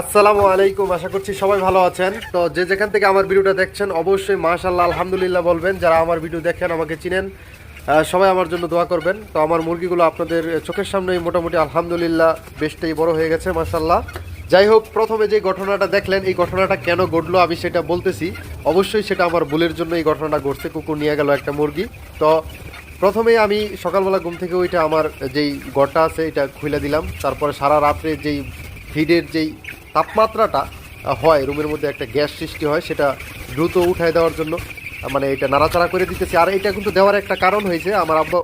আসসালামু আলাইকুম, আশা করছি সবাই ভালো আছেন। তো যে যেখান থেকে আমার ভিডিওটা দেখছেন অবশ্যই মাশাআল্লাহ আলহামদুলিল্লাহ বলবেন। যারা আমার ভিডিও দেখেন, আমাকে চিনেন, সবাই আমার জন্য দোয়া করবেন। তো আমার মুরগিগুলো আপনাদের চোখের সামনেই মোটামুটি আলহামদুলিল্লাহ বেশটাই বড় হয়ে গেছে মাশাআল্লাহ। যাই হোক, প্রথমে যে ঘটনাটা দেখলেন, এই ঘটনাটা কেন ঘটলো আমি সেটা বলতেছি। অবশ্যই সেটা আমার ভুলের জন্য এই ঘটনাটা ঘটছে। কুকুর নিয়ে গেল একটা মুরগি। তো প্রথমেই আমি সকালবেলা ঘুম থেকে ওইটা আমার যেই ঘরটা আছে এটা খুলে দিলাম। তারপরে সারা রাত্রে যেই ফিডের যেই তাপমাত্রাটা হয়, রুমের মধ্যে একটা গ্যাস সৃষ্টি হয়, সেটা দ্রুত উঠায় দেওয়ার জন্য মানে এটা নাড়াচাড়া করে দিতেছি। আর এটা কিন্তু দেওয়ার একটা কারণ হয়েছে, আমার আব্বা